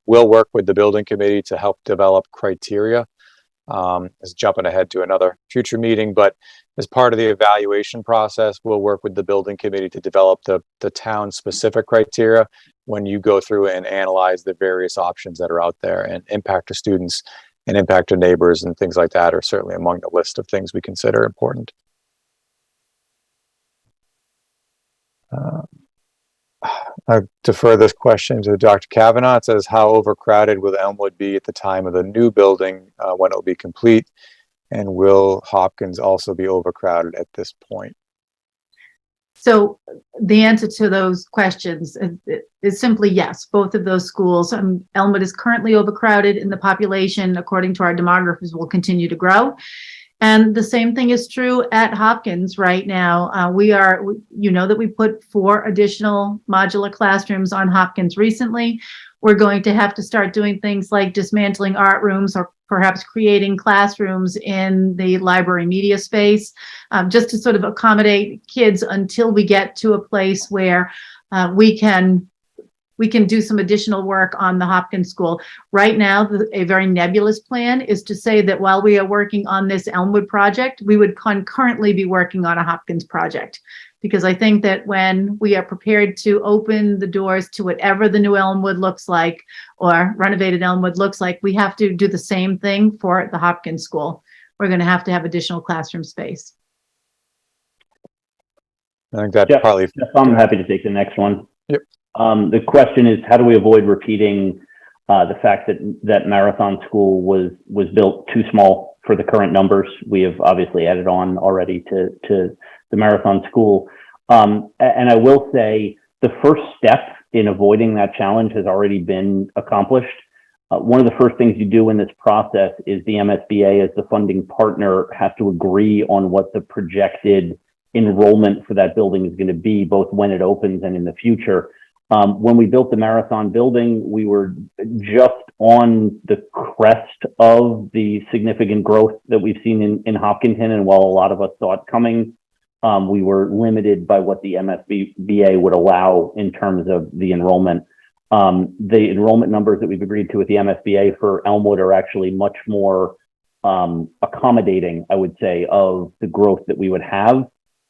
[SPEAKER 3] We'll work with the building committee to help develop criteria. Is jumping ahead to another future meeting, but as part of the evaluation process, we'll work with the building committee to develop the town specific criteria when you go through and analyze the various options that are out there, and impact to students and impact to neighbors and things like that are certainly among the list of things we consider important. I defer this question to Dr. Kavanaugh. It says, how overcrowded will Elmwood be at the time of the new building when it will be complete? And will Hopkins also be overcrowded at this point?
[SPEAKER 2] So the answer to those questions is simply yes. Both of those schools, Elmwood is currently overcrowded, and the population, according to our demographers, will continue to grow. And the same thing is true at Hopkins right now. You know that we put 4 additional modular classrooms on Hopkins recently. We're going to have to start doing things like dismantling art rooms, or perhaps creating classrooms in the library media space, just to sort of accommodate kids until we get to a place where we can do some additional work on the Hopkins school. Right now, a very nebulous plan is to say that while we are working on this Elmwood project, we would concurrently be working on a Hopkins project. Because I think that when we are prepared to open the doors to whatever the new Elmwood looks like, or renovated Elmwood looks like, we have to do the same thing for the Hopkins school. We're going to have additional classroom space.
[SPEAKER 3] I think that
[SPEAKER 1] Jeff,
[SPEAKER 3] probably.
[SPEAKER 1] I'm happy to take the next one.
[SPEAKER 3] Yep.
[SPEAKER 1] The question is, how do we avoid repeating the fact that Marathon School was built too small for the current numbers? We have obviously added on already to the Marathon School. And I will say the first step in avoiding that challenge has already been accomplished. One of the first things you do in this process is the MSBA, as the funding partner, has to agree on what the projected enrollment for that building is going to be, both when it opens and in the future. When we built the Marathon building, we were just on the crest of the significant growth that we've seen in Hopkinton. And while a lot of us saw it coming, we were limited by what the MSBA would allow in terms of the enrollment. The enrollment numbers that we've agreed to with the MSBA for Elmwood are actually much more accommodating, I would say, of the growth that we would have.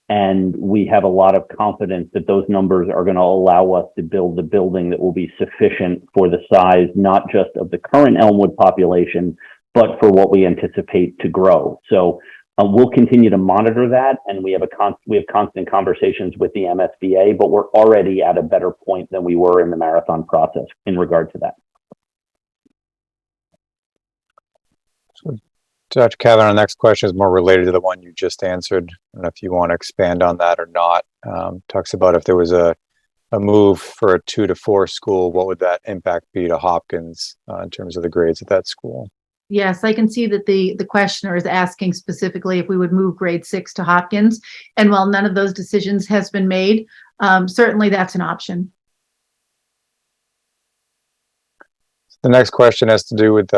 [SPEAKER 1] And we have a lot of confidence that those numbers are going to allow us to build the building that will be sufficient for the size, not just of the current Elmwood population, but for what we anticipate to grow. So we'll continue to monitor that, and we have constant conversations with the MSBA, but we're already at a better point than we were in the Marathon process in regard to that.
[SPEAKER 3] So, Dr. Kavanaugh, our next question is more related to the one you just answered. I don't know if you want to expand on that or not. Talks about if there was a move for a 2 to 4 school, what would that impact be to Hopkins in terms of the grades at that school?
[SPEAKER 2] Yes, I can see that the questioner is asking specifically if we would move grade 6 to Hopkins. And while none of those decisions has been made, certainly that's an option.
[SPEAKER 3] The next question has to do with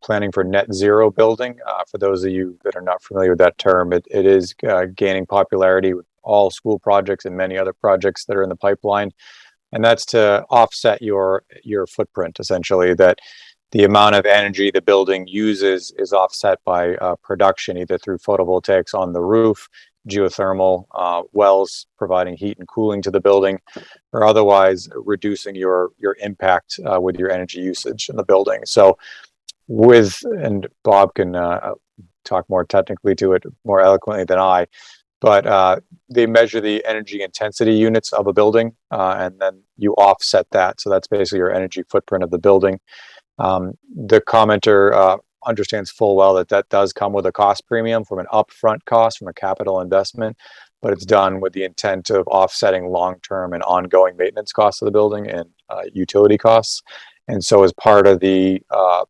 [SPEAKER 3] planning for net zero building. For those of you that are not familiar with that term, it is gaining popularity with all school projects and many other projects that are in the pipeline. And that's to offset your footprint, essentially, that the amount of energy the building uses is offset by production, either through photovoltaics on the roof, geothermal wells providing heat and cooling to the building, or otherwise reducing your impact with your energy usage in the building. So and Bob can talk more technically to it more eloquently than I, but they measure the energy intensity units of a building, and then you offset that. So that's basically your energy footprint of the building. The commenter understands full well that does come with a cost premium from an upfront cost, from a capital investment, but it's done with the intent of offsetting long-term and ongoing maintenance costs of the building and utility costs. And so as part of the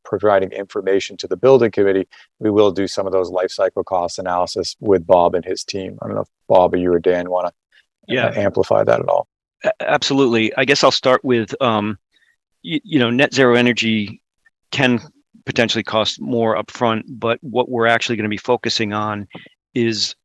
[SPEAKER 3] providing information to the building committee, we will do some of those life cycle cost analysis with Bob and his team. I don't know if Bob or you or Dan want to amplify that at all.
[SPEAKER 4] Absolutely. I guess I'll start with, net zero energy can potentially cost more upfront, but what we're actually going to be focusing on is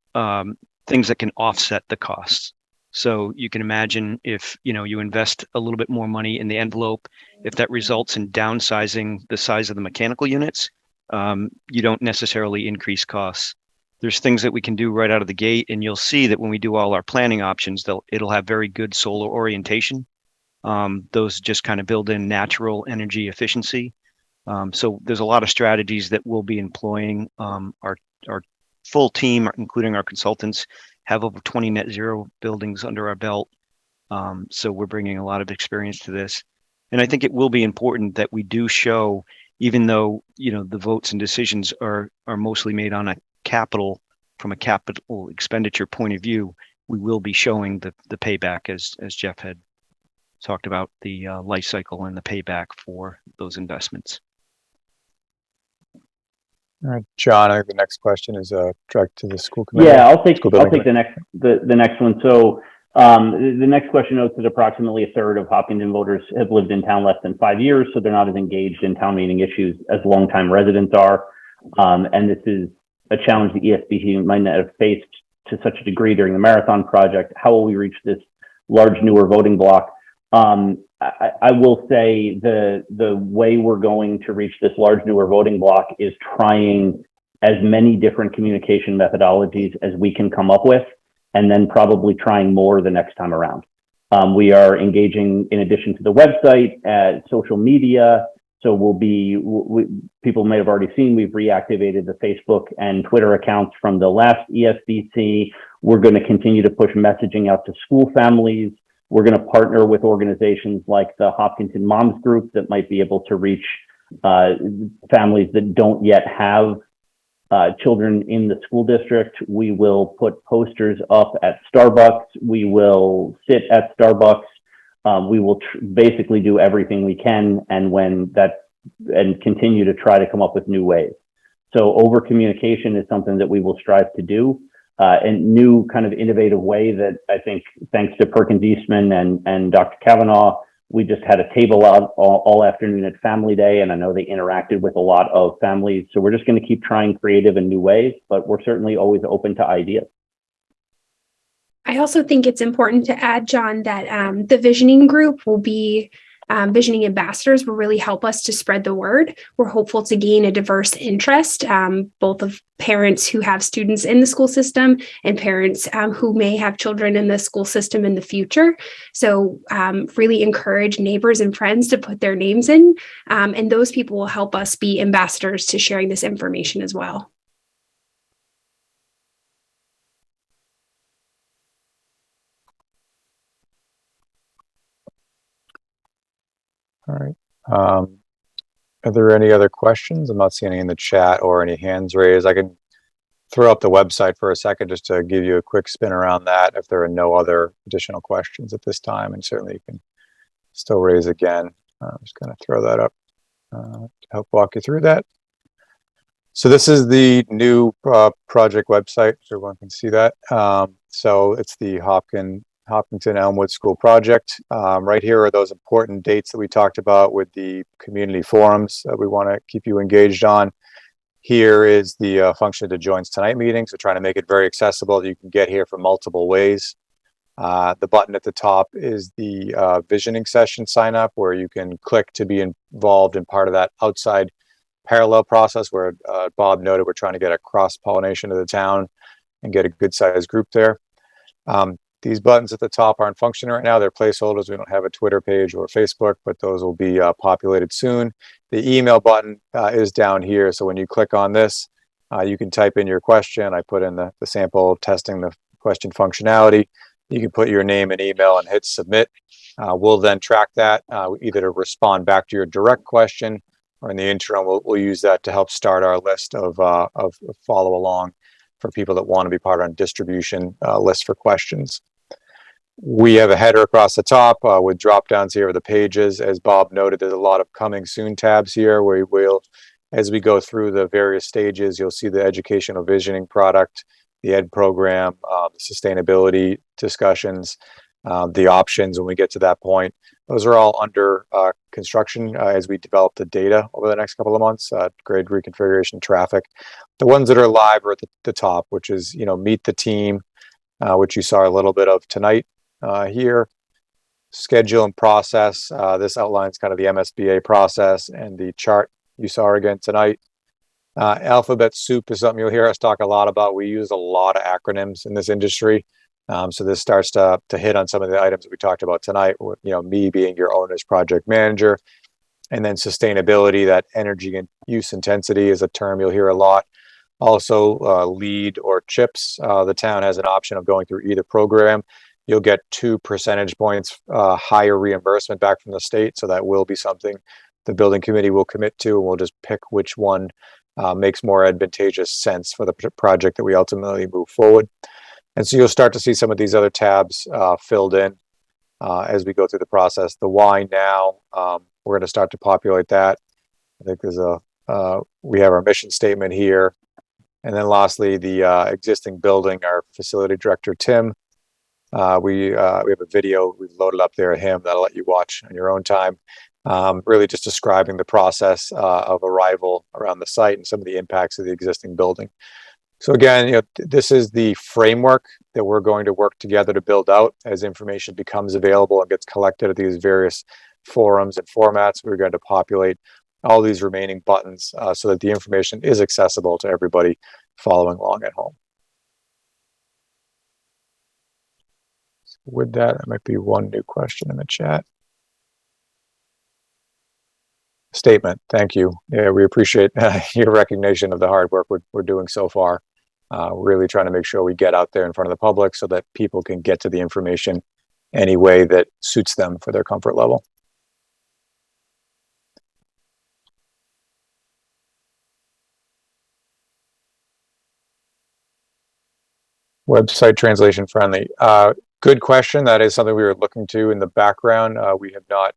[SPEAKER 4] things that can offset the costs. So you can imagine if you invest a little bit more money in the envelope, if that results in downsizing the size of the mechanical units, you don't necessarily increase costs. There's things that we can do right out of the gate, and you'll see that when we do all our planning options, it'll have very good solar orientation. Those just kind of build in natural energy efficiency. So there's a lot of strategies that we'll be employing. Our full team, including our consultants, have over 20 net zero buildings under our belt. So we're bringing a lot of experience to this. And I think it will be important that we do show, even though, the votes and decisions are mostly made on from a capital expenditure point of view, we will be showing the payback, as Jeff had talked about, the life cycle and the payback for those investments.
[SPEAKER 3] All right, John, I think the next question is direct to the school committee.
[SPEAKER 1] Yeah, I'll take the next one. So the next question notes that approximately a third of Hopkinton voters have lived in town less than 5 years, so they're not as engaged in town meeting issues as longtime residents are. And this is a challenge the ESBC might not have faced to such a degree during the marathon project. How will we reach this large newer voting block? I will say the way we're going to reach this large newer voting block is trying as many different communication methodologies as we can come up with, and then probably trying more the next time around. We are engaging, in addition to the website, social media. So people may have already seen, we've reactivated the Facebook and Twitter accounts from the last ESBC. We're going to continue to push messaging out to school families. We're going to partner with organizations like the Hopkinton Moms Group that might be able to reach families that don't yet have children in the school district. We will put posters up at Starbucks. We will sit at Starbucks. We will basically do everything we can, and continue to try to come up with new ways. So over communication is something that we will strive to do. And new kind of innovative way that I think, thanks to Perkins Eastman and Dr. Kavanaugh, we just had a table out all afternoon at Family Day, and I know they interacted with a lot of families. So we're just going to keep trying creative and new ways, but we're certainly always open to ideas.
[SPEAKER 7] I also think it's important to add, John, that the visioning group will be visioning ambassadors will really help us to spread the word. We're hopeful to gain a diverse interest, both of parents who have students in the school system and parents who may have children in the school system in the future. So really encourage neighbors and friends to put their names in, and those people will help us be ambassadors to sharing this information as well.
[SPEAKER 3] All right. Are there any other questions? I'm not seeing any in the chat or any hands raised. I can throw up the website for a second just to give you a quick spin around that if there are no other additional questions at this time, and certainly you can still raise again. I'm just going to throw that up to help walk you through that. So this is the new project website, so everyone can see that. So it's the Hopkinton Elmwood School Project. Right here are those important dates that we talked about with the community forums that we want to keep you engaged on. Here is the function to join tonight meeting. So trying to make it very accessible. You can get here from multiple ways. The button at the top is the visioning session sign up, where you can click to be involved in part of that outside parallel process where Bob noted we're trying to get a cross-pollination of the town and get a good sized group there. These buttons at the top aren't functioning right now. They're placeholders. We don't have a Twitter page or Facebook, but those will be populated soon. The email button is down here. So when you click on this, you can type in your question. I put in the sample testing the question functionality. You can put your name and email and hit submit. We'll then track that either to respond back to your direct question, or in the interim, we'll use that to help start our list of follow along for people that want to be part of our distribution list for questions. We have a header across the top with drop downs here of the pages. As Bob noted, there's a lot of coming soon tabs here where we'll, as we go through the various stages, you'll see the educational visioning product, the ed program, the sustainability discussions, the options when we get to that point. Those are all under construction as we develop the data over the next couple of months, grade reconfiguration, traffic. The ones that are live are at the top, which is, meet the team, which you saw a little bit of tonight here. Schedule and process. This outlines kind of the MSBA process, and the chart you saw again tonight. Alphabet soup is something you'll hear us talk a lot about. We use a lot of acronyms in this industry.
[SPEAKER 8] So this starts to hit on some of the items that we talked about tonight, me being your owner's project manager. And then sustainability, that energy and use intensity is a term you'll hear a lot. Also, LEED or CHIPS. The town has an option of going through either program. You'll get 2 percentage points higher reimbursement back from the state. So that will be something the building committee will commit to, and we'll just pick which one makes more advantageous sense for the project that we ultimately move forward. And so you'll start to see some of these other tabs filled in as we go through the process. The why now, we're going to start to populate that. I think there's we have our mission statement here. And then lastly, the existing building, our facility director, Tim, we have a video we've loaded up there of him that I'll let you watch on your own time. Really just describing the process of arrival around the site and some of the impacts of the existing building. So again, this is the framework that we're going to work together to build out as information becomes available and gets collected at these various forums and formats. We're going to populate all these remaining buttons so that the information is accessible to everybody following along at home. So with that, there might be one new question in the chat. Statement. Thank you. Yeah, we appreciate your recognition of the hard work we're doing so far. Really trying to make sure we get out there in front of the public so that people can get to the information any way that suits them for their comfort level. Website translation friendly. Good question. That is something we were looking to in the background. We have not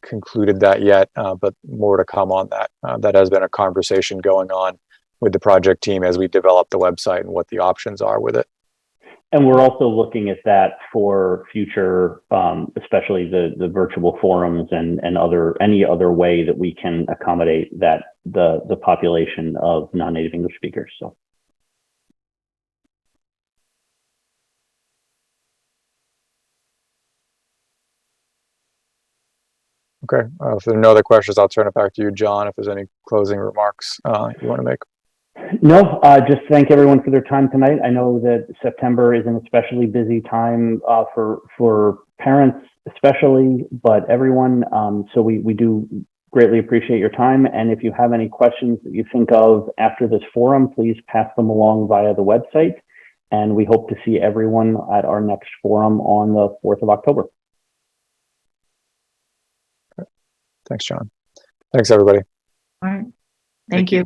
[SPEAKER 8] concluded that yet, but more to come on that. That has been a conversation going on with the project team as we develop the website and what the options are with it.
[SPEAKER 1] And we're also looking at that for future, especially the virtual forums and any other way that we can accommodate that the population of non-native English speakers. So.
[SPEAKER 8] Okay, if there are no other questions, I'll turn it back to you, John, if there's any closing remarks you want to make.
[SPEAKER 1] No, just thank everyone for their time tonight. I know that September is an especially busy time for parents, especially, but everyone. So we do greatly appreciate your time. And if you have any questions that you think of after this forum, please pass them along via the website. And we hope to see everyone at our next forum on the 4th of October.
[SPEAKER 8] Thanks, John. Thanks, everybody.
[SPEAKER 2] All right. Thank you.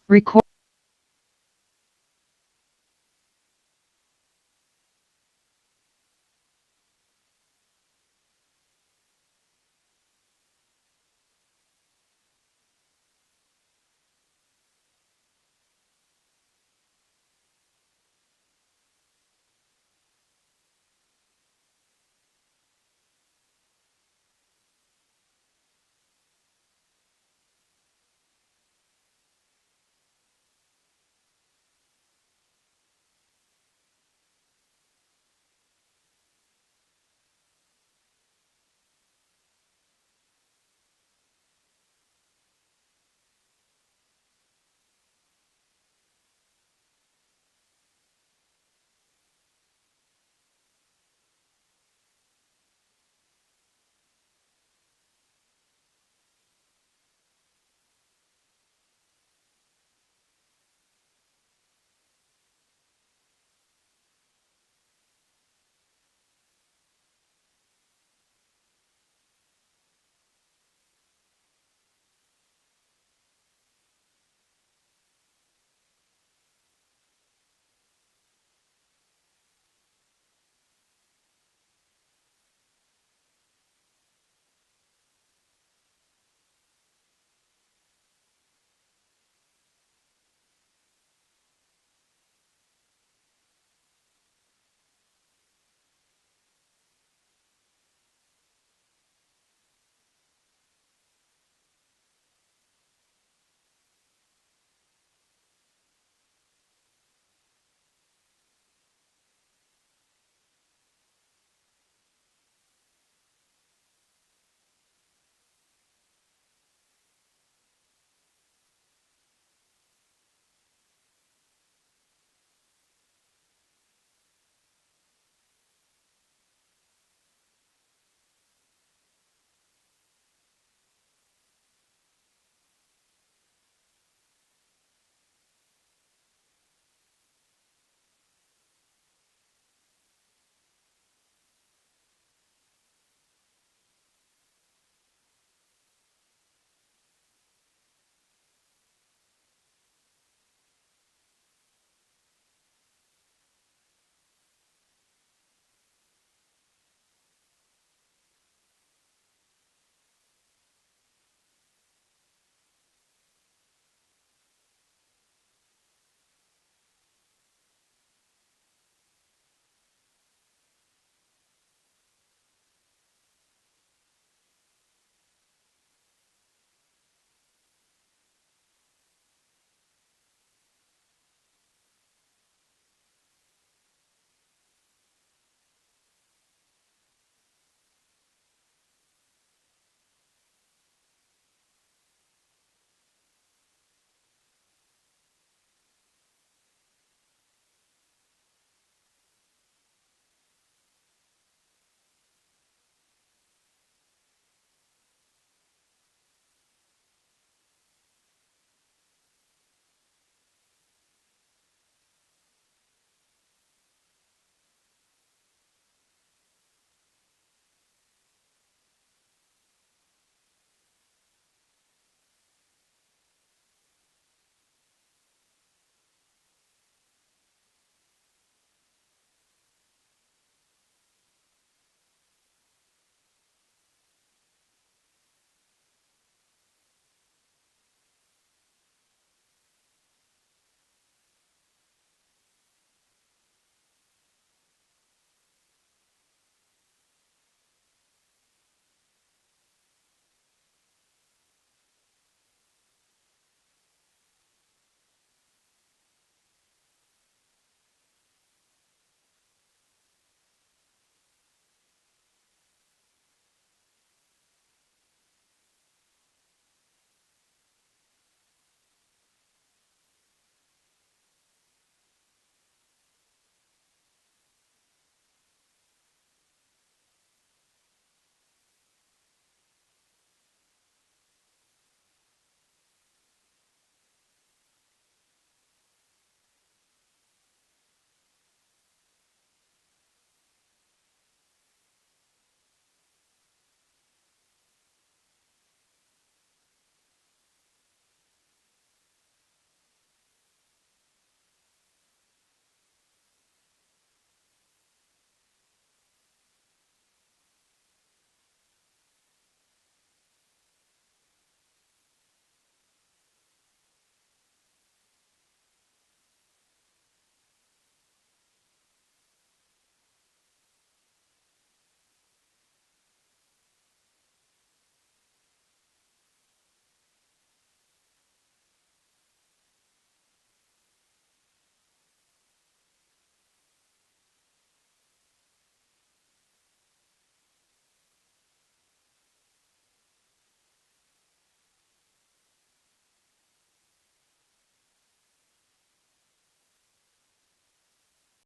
[SPEAKER 9] Record.